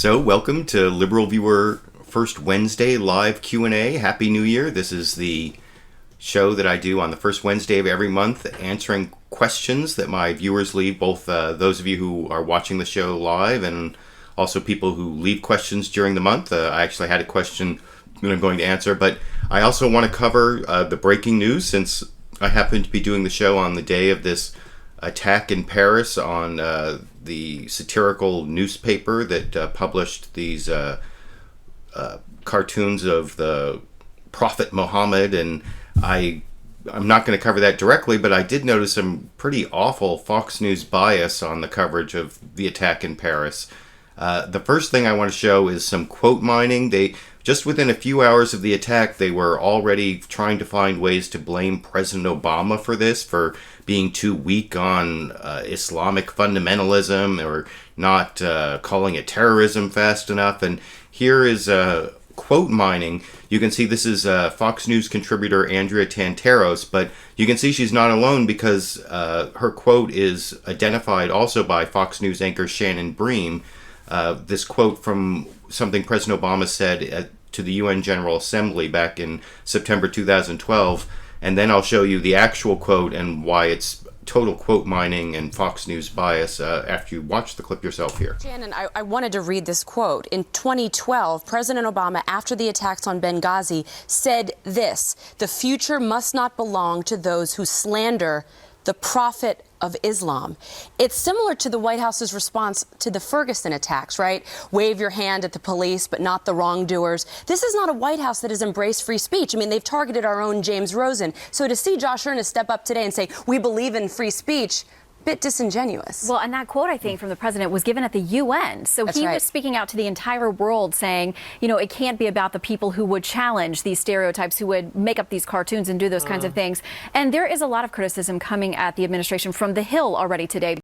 So, welcome to LiberalViewer First Wednesday live Q&A. Happy New Year. This is the show that I do on the first Wednesday of every month, answering questions that my viewers leave, both those of you who are watching the show live and also people who leave questions during the month. I actually had a question that I'm going to answer, but I also want to cover the breaking news, since I happen to be doing the show on the day of this attack in Paris on the satirical newspaper that published these cartoons of the Prophet Muhammad. And I'm not going to cover that directly, but I did notice some pretty awful Fox News bias on the coverage of the attack in Paris. The first thing I want to show is some quote mining. Just within a few hours of the attack, they were already trying to find ways to blame President Obama for this, for being too weak on Islamic fundamentalism, or not calling it terrorism fast enough. And here is quote mining. You can see this is Fox News contributor Andrea Tantaros, but you can see she's not alone, because her quote is identified also by Fox News anchor Shannon Bream. This quote from something President Obama said to the UN General Assembly back in September 2012, and then I'll show you the actual quote and why it's total quote mining and Fox News bias after you watch the clip yourself here. Shannon, I wanted to read this quote. In 2012, President Obama, after the attacks on Benghazi, said this: "The future must not belong to those who slander the Prophet of Islam." It's similar to the White House's response to the Ferguson attacks, right? Wave your hand at the police, but not the wrongdoers. This is not a White House that has embraced free speech. I mean, they've targeted our own James Rosen. So to see Josh Earnest step up today and say, we believe in free speech, bit disingenuous. Well, and that quote, I think, from the president was given at the UN. So That's he right. was speaking out to the entire world, saying, you know, it can't be about the people who would challenge these stereotypes, who would make up these cartoons and do those kinds of things. And there is a lot of criticism coming at the administration from the Hill already today.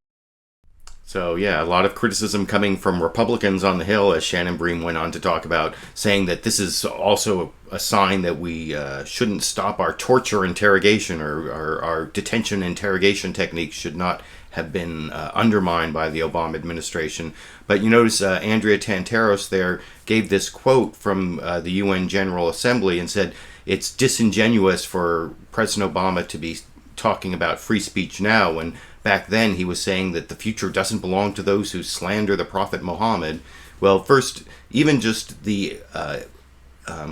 So, yeah, a lot of criticism coming from Republicans on the Hill, as Shannon Bream went on to talk about, saying that this is also a sign that we shouldn't stop our torture interrogation, or our detention interrogation techniques should not have been undermined by the Obama administration. But you notice Andrea Tantaros there gave this quote from the UN General Assembly and said it's disingenuous for President Obama to be talking about free speech now, when back then he was saying that the future doesn't belong to those who slander the Prophet Muhammad. Well, first, even just the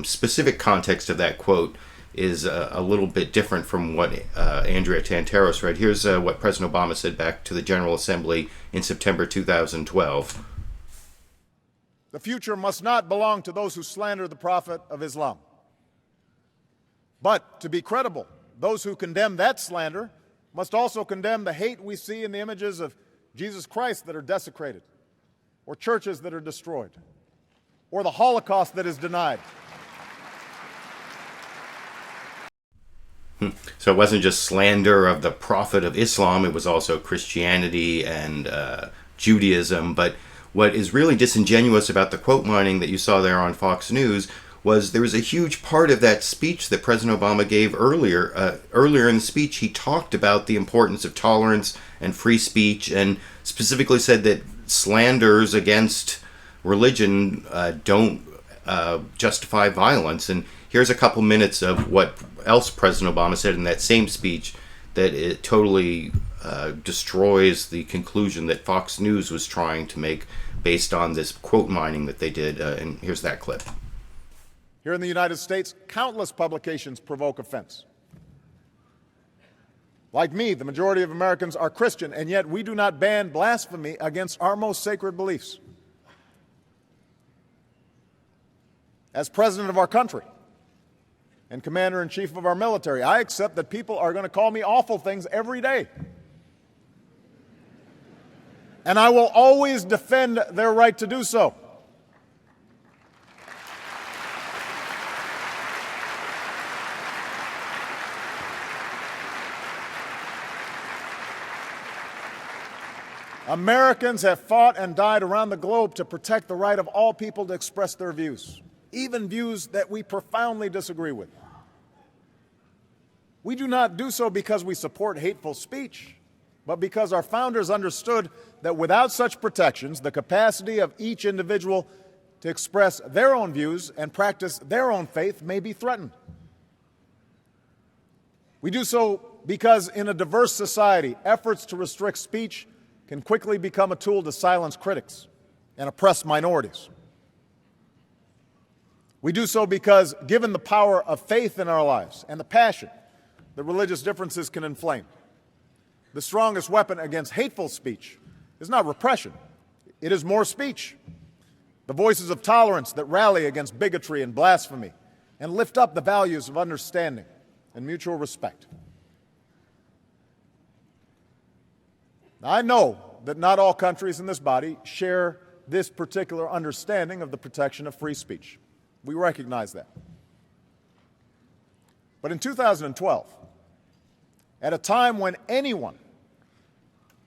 specific context of that quote is a little bit different from what Andrea Tantaros read. Here's what President Obama said back to the General Assembly in September 2012. The future must not belong to those who slander the Prophet of Islam. But to be credible, those who condemn that slander must also condemn the hate we see in the images of Jesus Christ that are desecrated, or churches that are destroyed, or the Holocaust that is denied. So it wasn't just slander of the Prophet of Islam, it was also Christianity and Judaism. But what is really disingenuous about the quote mining that you saw there on Fox News was there was a huge part of that speech that President Obama gave earlier. Earlier in the speech, he talked about the importance of tolerance and free speech, and specifically said that slanders against religion don't justify violence. And here's a couple minutes of what else President Obama said in that same speech that it totally destroys the conclusion that Fox News was trying to make based on this quote mining that they did. And here's that clip. Here in the United States, countless publications provoke offense. Like me, the majority of Americans are Christian, and yet we do not ban blasphemy against our most sacred beliefs. As president of our country and commander-in-chief of our military, I accept that people are going to call me awful things every day. And I will always defend their right to do so. Americans have fought and died around the globe to protect the right of all people to express their views, even views that we profoundly disagree with. We do not do so because we support hateful speech. but because our founders understood that without such protections, the capacity of each individual to express their own views and practice their own faith may be threatened. We do so because in a diverse society, efforts to restrict speech can quickly become a tool to silence critics and oppress minorities. We do so because, given the power of faith in our lives and the passion that religious differences can inflame, the strongest weapon against hateful speech is not repression, it is more speech. The voices of tolerance that rally against bigotry and blasphemy and lift up the values of understanding and mutual respect. Now, I know that not all countries in this body share this particular understanding of the protection of free speech. We recognize that. But in 2012, at a time when anyone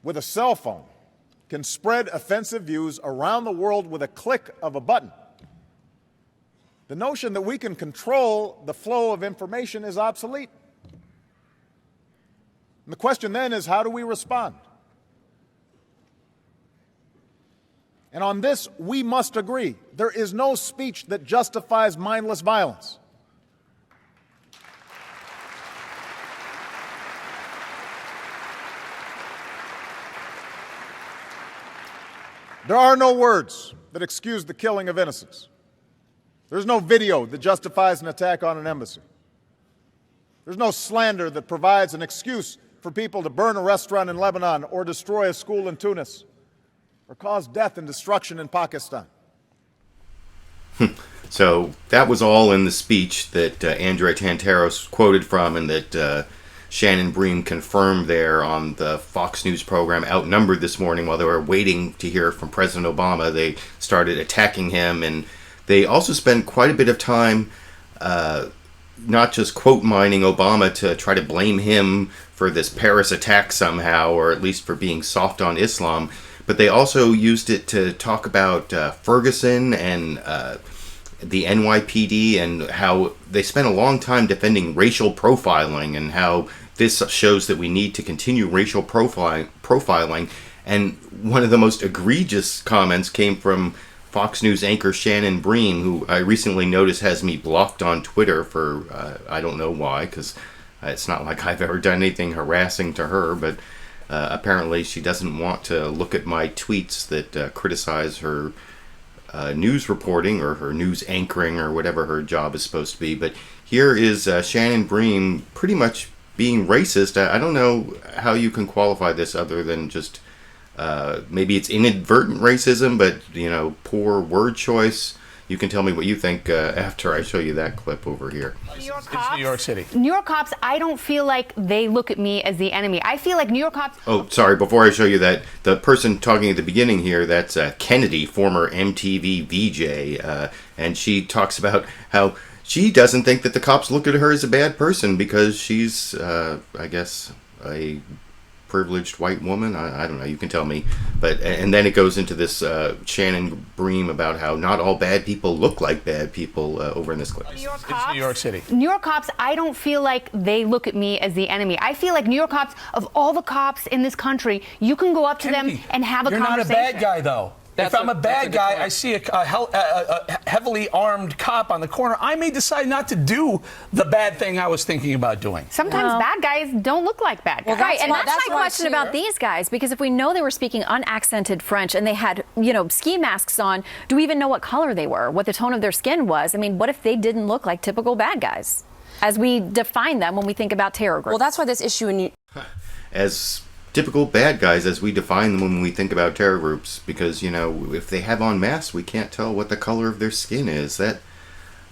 with a cell phone can spread offensive views around the world with a click of a button, the notion that we can control the flow of information is obsolete. And the question then is, how do we respond? And on this, we must agree. There is no speech that justifies mindless violence. There are no words that excuse the killing of innocents. There's no video that justifies an attack on an embassy. There's no slander that provides an excuse for people to burn a restaurant in Lebanon or destroy a school in Tunis or cause death and destruction in Pakistan. So that was all in the speech that Andrea Tantaros quoted from, and that Shannon Bream confirmed there on the Fox News program Outnumbered this morning. While they were waiting to hear from President Obama, they started attacking him, and they also spent quite a bit of time not just quote mining Obama to try to blame him for this Paris attack somehow, or at least for being soft on Islam, but they also used it to talk about Ferguson and the NYPD, and how they spent a long time defending racial profiling, and how this shows that we need to continue racial profiling. And one of the most egregious comments came from Fox News anchor Shannon Bream, who I recently noticed has me blocked on Twitter for, I don't know why, because it's not like I've ever done anything harassing to her, but apparently she doesn't want to look at my tweets that criticize her news reporting or her news anchoring or whatever her job is supposed to be. But here is Shannon Bream pretty much being racist. I don't know how you can qualify this other than just maybe it's inadvertent racism, but poor word choice. You can tell me what you think after I show you that clip over here. New York It's cops, New York City. New York cops, I don't feel like they look at me as the enemy. I feel like New York cops... Oh, sorry, before I show you that, the person talking at the beginning here, that's Kennedy, former MTV VJ, and she talks about how she doesn't think that the cops look at her as a bad person because she's, I guess, a privileged white woman. I don't know, you can tell me. But and then it goes into this Shannon Bream about how not all bad people look like bad people over in this clip. New York It's cops, New York City. New York cops, I don't feel like they look at me as the enemy. I feel like New York cops, of all the cops in this country, you can go up to them and have a You're conversation. not a bad guy, though. If I'm a bad guy, I see a heavily armed cop on the corner, I may decide not to do the bad thing I was thinking about doing. Sometimes bad guys don't look like bad guys. Right, and that's my question about these guys, because if we know they were speaking unaccented French and they had, ski masks on, do we even know what color they were, what the tone of their skin was? I mean, what if they didn't look like typical bad guys, as we define them when we think about terror groups? Well, that's why this issue in... As typical bad guys as we define them when we think about terror groups, because if they have on masks, we can't tell what the color of their skin is. That,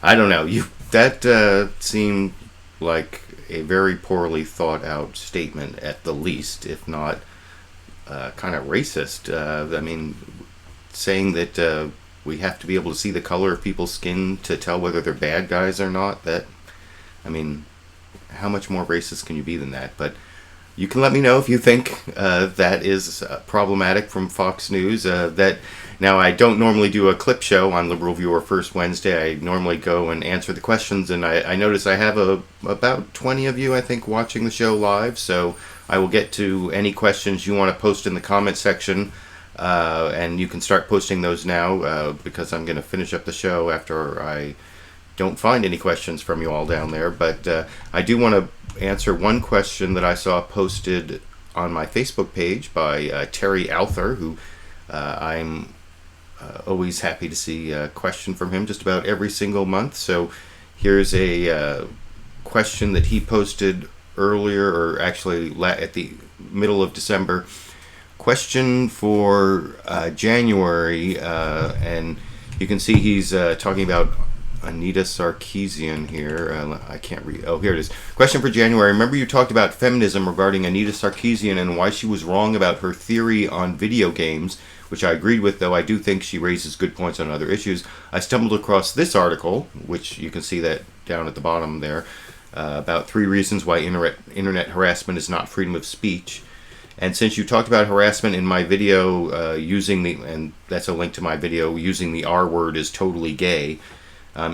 I don't know, that seemed like a very poorly thought out statement at the least, if not kind of racist. I mean, saying that we have to be able to see the color of people's skin to tell whether they're bad guys or not, that, I mean, how much more racist can you be than that? But you can let me know if you think that is problematic from Fox News. That Now, I don't normally do a clip show on LiberalViewer First Wednesday. I normally go and answer the questions, and I notice I have about 20 of you, I think, watching the show live, so I will get to any questions you want to post in the comment section, and you can start posting those now, because I'm going to finish up the show after I don't find any questions from you all down there. But I do want to answer one question that I saw posted on my Facebook page by Terry Alther, who I'm always happy to see a question from him just about every single month. So here's a question that he posted earlier, or actually at the middle of December. Question for January, and you can see he's talking about Anita Sarkeesian here. I can't read. Oh, here it is. Question for January. Remember you talked about feminism regarding Anita Sarkeesian and why she was wrong about her theory on video games, which I agreed with, though I do think she raises good points on other issues. I stumbled across this article, which you can see that down at the bottom there, about 3 reasons why internet harassment is not freedom of speech. And since you talked about harassment in my video and that's a link to my video, using the R word is totally gay,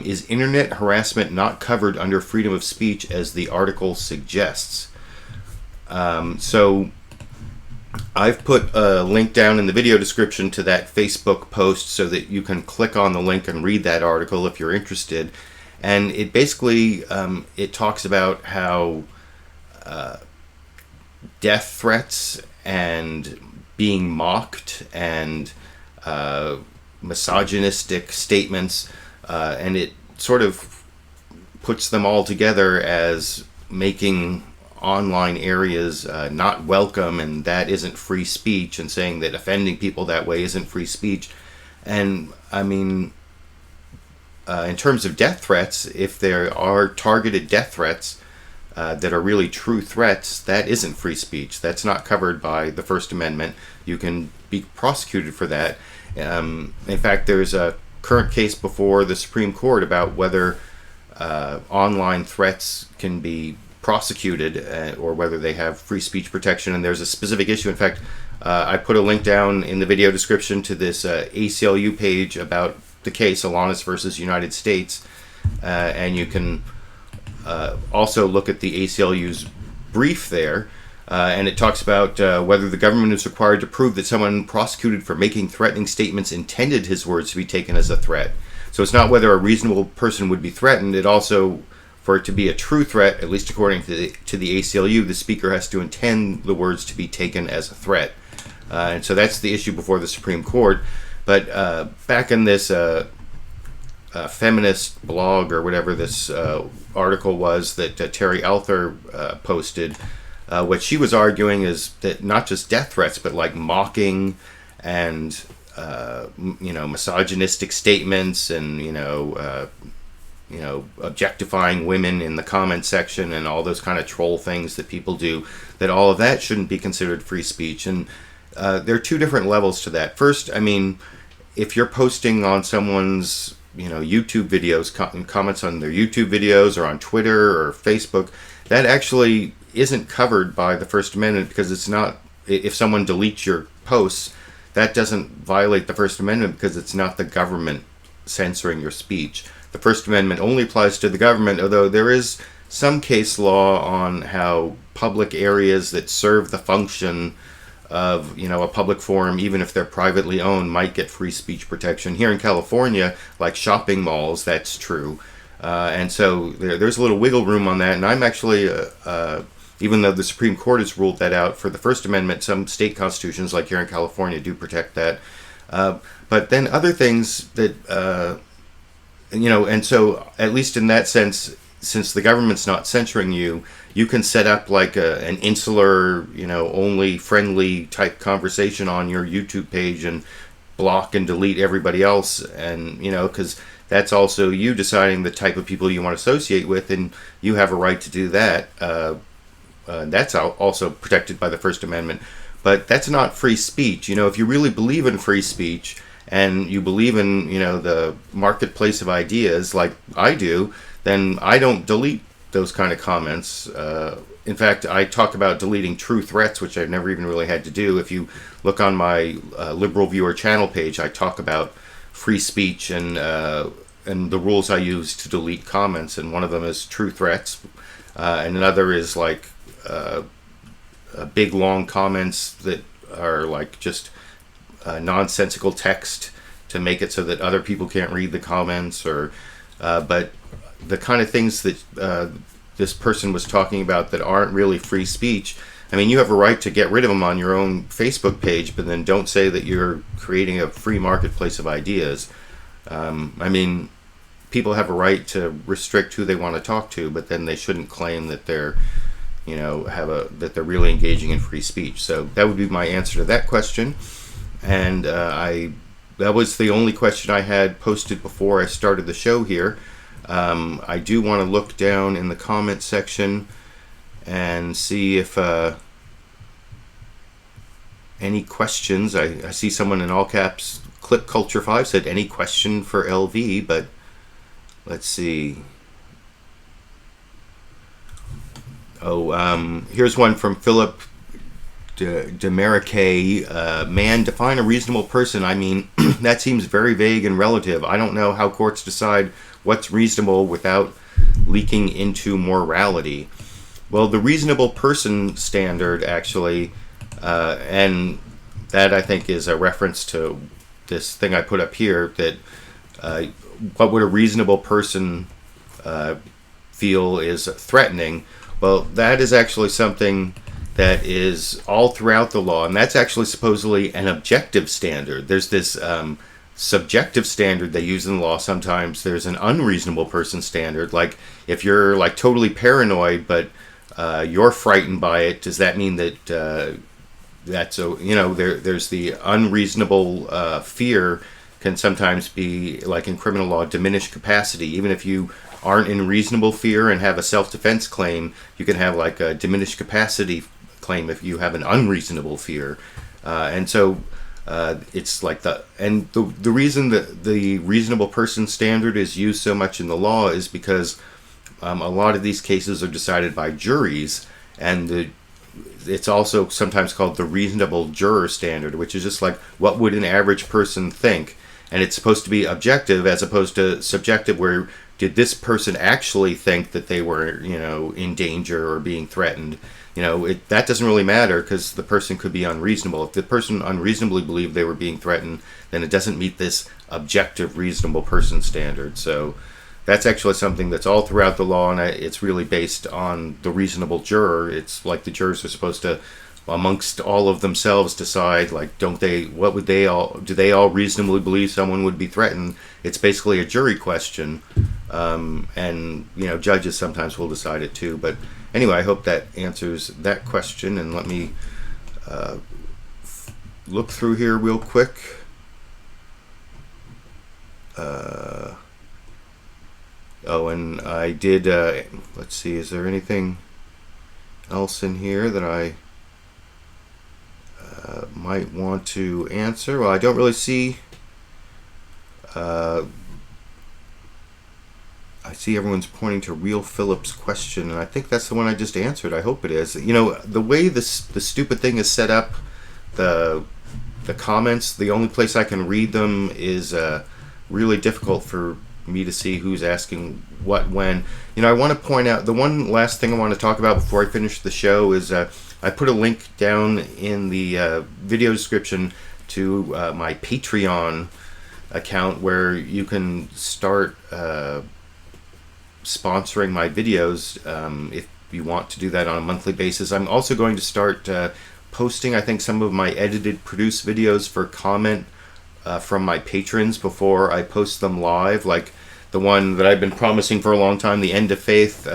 is internet harassment not covered under freedom of speech as the article suggests? So I've put a link down in the video description to that Facebook post so that you can click on the link and read that article if you're interested. And it basically, it talks about how death threats and being mocked and misogynistic statements, and it sort of puts them all together as making online areas not welcome, and that isn't free speech, and saying that offending people that way isn't free speech. And I mean, in terms of death threats, if there are targeted death threats that are really true threats, that isn't free speech. That's not covered by the First Amendment. You can be prosecuted for that. In fact, there's a current case before the Supreme Court about whether online threats can be prosecuted or whether they have free speech protection, and there's a specific issue. In fact, I put a link down in the video description to this ACLU page about the case Alanis versus United States, and you can also look at the ACLU's brief there, and it talks about whether the government is required to prove that someone prosecuted for making threatening statements intended his words to be taken as a threat. So it's not whether a reasonable person would be threatened. It also, for it to be a true threat, at least according to the ACLU, the speaker has to intend the words to be taken as a threat. And so that's the issue before the Supreme Court. But back in this feminist blog, or whatever this article was that Terry Alther posted, what she was arguing is that not just death threats, but like mocking and misogynistic statements and objectifying women in the comment section and all those kind of troll things that people do, that all of that shouldn't be considered free speech. And there are 2 different levels to that. First, I mean, if you're posting on someone's YouTube videos, comments on their YouTube videos or on Twitter or Facebook, that actually isn't covered by the First Amendment, because it's not, if someone deletes your posts, that doesn't violate the First Amendment because it's not the government censoring your speech. The First Amendment only applies to the government, although there is some case law on how public areas that serve the function of a public forum, even if they're privately owned, might get free speech protection. Here in California, like shopping malls, that's true. And so there's a little wiggle room on that. And I'm actually, even though the Supreme Court has ruled that out for the First Amendment, some state constitutions, like here in California, do protect that. But then other things that, and so at least in that sense, since the government's not censoring you, you can set up like an insular, only friendly type conversation on your YouTube page and block and delete everybody else. And, because that's also you deciding the type of people you want to associate with, and you have a right to do that. That's also protected by the First Amendment. But that's not free speech. If you really believe in free speech and you believe in, the marketplace of ideas like I do, then I don't delete those kind of comments in fact, I talk about deleting true threats, which I've never even really had to do. If you look on my Liberal Viewer channel page, I talk about free speech and the rules I use to delete comments. And one of them is true threats, and another is like big long comments that are like just nonsensical text to make it so that other people can't read the comments. Or but the kind of things that this person was talking about that aren't really free speech. I mean, you have a right to get rid of them on your own Facebook page, but then don't say that you're creating a free marketplace of ideas. I mean, people have a right to restrict who they want to talk to, but then they shouldn't claim that they're, that they're really engaging in free speech. So that would be my answer to that question. And that was the only question I had posted before I started the show here. I do want to look down in the comment section and see if any questions. I see someone in all caps, Clip Culture 5, said any question for LV, but let's see. Here's one from Philip Demerique. Man, define a reasonable person. I mean, that seems very vague and relative. I don't know how courts decide what's reasonable without leaking into morality. Well, the reasonable person standard, actually, and that I think is a reference to this thing I put up here, that what would a reasonable person feel is threatening. Well, that is actually something that is all throughout the law, and that's actually supposedly an objective standard. There's this subjective standard they use in the law sometimes. There's an unreasonable person standard. Like, if you're like totally paranoid, but you're frightened by it, does that mean that that's there's the unreasonable fear can sometimes be, like in criminal law, diminished capacity. Even if you aren't in reasonable fear and have a self-defense claim, you can have like a diminished capacity claim if you have an unreasonable fear. And so it's like the reason that the reasonable person standard is used so much in the law is because a lot of these cases are decided by juries, and it's also sometimes called the reasonable juror standard, which is just like, what would an average person think? And it's supposed to be objective as opposed to subjective, where did this person actually think that they were, in danger or being threatened? That doesn't really matter, because the person could be unreasonable. If the person unreasonably believed they were being threatened, then it doesn't meet this objective reasonable person standard. So that's actually something that's all throughout the law, and it's really based on the reasonable juror. It's like the jurors are supposed to, amongst all of themselves, decide, like, do they all reasonably believe someone would be threatened? It's basically a jury question, and judges sometimes will decide it too. But anyway, I hope that answers that question, and let me look through here real quick. And I did, let's see, is there anything else in here that I might want to answer? Well, I don't really see. I see everyone's pointing to Real Phillips' question, and I think that's the one I just answered. I hope it is. The way the stupid thing is set up, the comments, the only place I can read them is really difficult for me to see who's asking what when. I want to point out, the one last thing I want to talk about before I finish the show is I put a link down in the video description to my Patreon account, where you can start sponsoring my videos if you want to do that on a monthly basis. I'm also going to start posting, I think, some of my edited, produced videos for comment from my patrons before I post them live. Like the one that I've been promising for a long time, The End of Faith,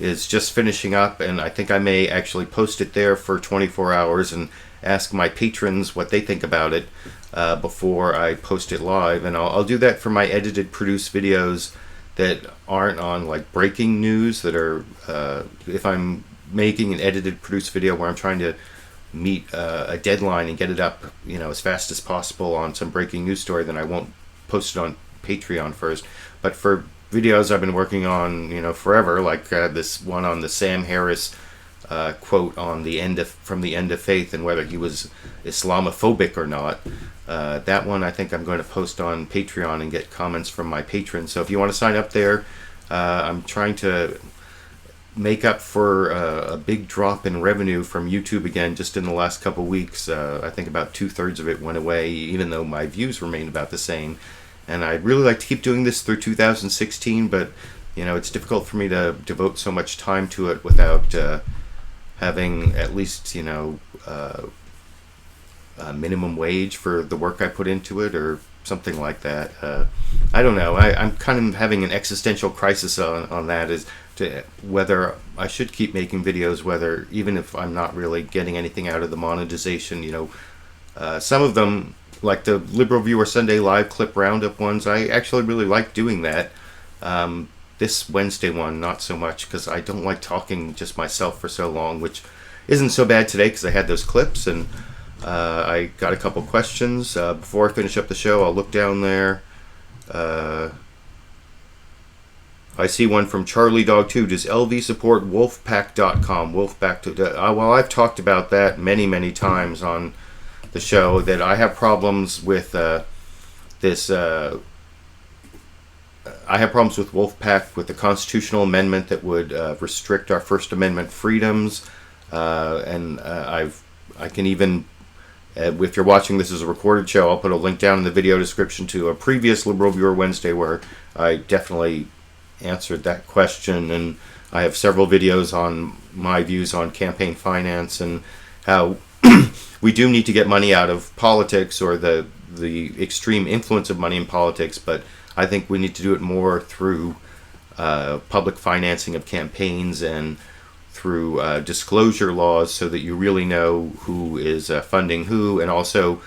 is just finishing up, and I think I may actually post it there for 24 hours and ask my patrons what they think about it before I post it live. And I'll do that for my edited, produced videos that aren't on like breaking news, that are if I'm making an edited, produced video where I'm trying to meet a deadline and get it up as fast as possible on some breaking news story, then I won't post it on Patreon first. But for videos I've been working on forever, like this one on the Sam Harris quote on from the End of Faith and whether he was Islamophobic or not. That one I think I'm going to post on Patreon and get comments from my patrons. So if you want to sign up there, I'm trying to make up for a big drop in revenue from YouTube again just in the last couple weeks. I think about 2/3 of it went away, even though my views remain about the same. And I'd really like to keep doing this through 2016, but it's difficult for me to devote so much time to it without having at least a minimum wage for the work I put into it or something like that. I don't know. I'm kind of having an existential crisis on that, as to whether I should keep making videos, whether even if I'm not really getting anything out of the monetization. Some of them, like the LiberalViewer Sunday live clip roundup ones, I actually really like doing that. This Wednesday one, not so much, because I don't like talking just myself for so long, which isn't so bad today because I had those clips and I got a couple questions. Before I finish up the show, I'll look down there. I see one from Charlie Dog 2. Does LV support wolfpac.com? Wolfpac. Well, I've talked about that many, many times on the show, that I have problems with this. I have problems with Wolfpac, with the constitutional amendment that would restrict our First Amendment freedoms. And I can even, if you're watching this as a recorded show, I'll put a link down in the video description to a previous LiberalViewer Wednesday where I definitely answered that question, and I have several videos on my views on campaign finance and how we do need to get money out of politics, or the extreme influence of money in politics, but I think we need to do it more through public financing of campaigns and through disclosure laws, so that you really know who is funding who, and also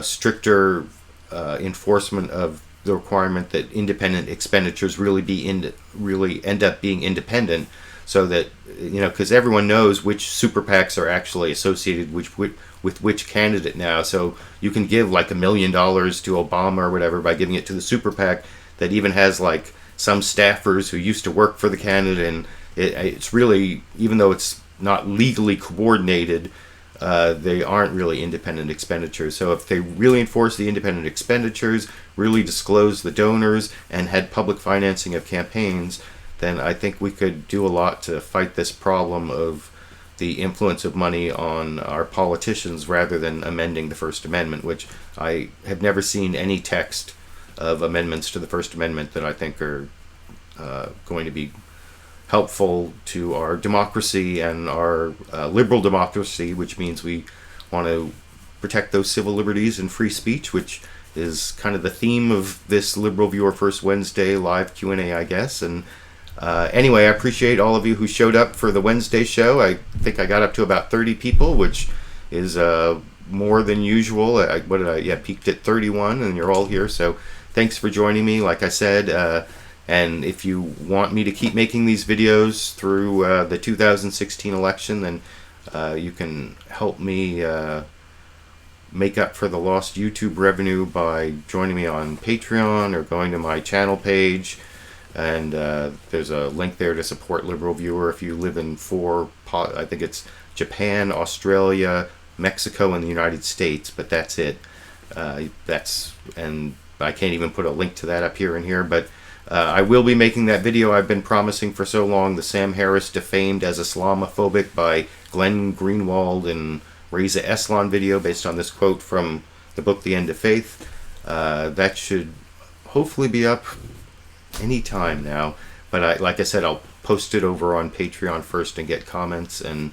stricter enforcement of the requirement that independent expenditures really end up being independent, so that because everyone knows which super PACs are actually associated with which candidate now. So you can give like $1 million to Obama or whatever by giving it to the super PAC that even has like some staffers who used to work for the candidate, and it's really, even though it's not legally coordinated, they aren't really independent expenditures. So if they really enforce the independent expenditures, really disclose the donors, and had public financing of campaigns, then I think we could do a lot to fight this problem of the influence of money on our politicians, rather than amending the First Amendment, which I have never seen any text of amendments to the First Amendment that I think are going to be helpful to our democracy and our liberal democracy, which means we want to protect those civil liberties and free speech, which is kind of the theme of this LiberalViewer First Wednesday live Q&A, I guess. And anyway, I appreciate all of you who showed up for the Wednesday show. I think I got up to about 30 people, which is more than usual. Peaked at 31, and you're all here. So thanks for joining me, like I said. And if you want me to keep making these videos through the 2016 election, then you can help me make up for the lost YouTube revenue by joining me on Patreon or going to my channel page. And there's a link there to support LiberalViewer if you live in I think it's Japan, Australia, Mexico, and the United States, but that's it. And I can't even put a link to that up here and here, but I will be making that video I've been promising for so long, the Sam Harris defamed as Islamophobic by Glenn Greenwald and Reza Eslan video, based on this quote from the book The End of Faith. That should hopefully be up any time now, but like I said, I'll post it over on Patreon first and get comments, and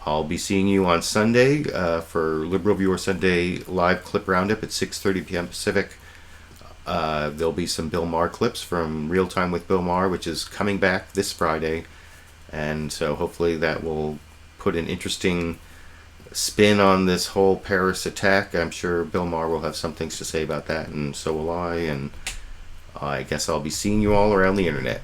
I'll be seeing you on Sunday for LiberalViewer Sunday live clip roundup at 6:30 p.m. Pacific. There'll be some Bill Maher clips from Real Time with Bill Maher, which is coming back this Friday, and so hopefully that will put an interesting spin on this whole Paris attack. I'm sure Bill Maher will have some things to say about that, and so will I, and I guess I'll be seeing you all around the internet.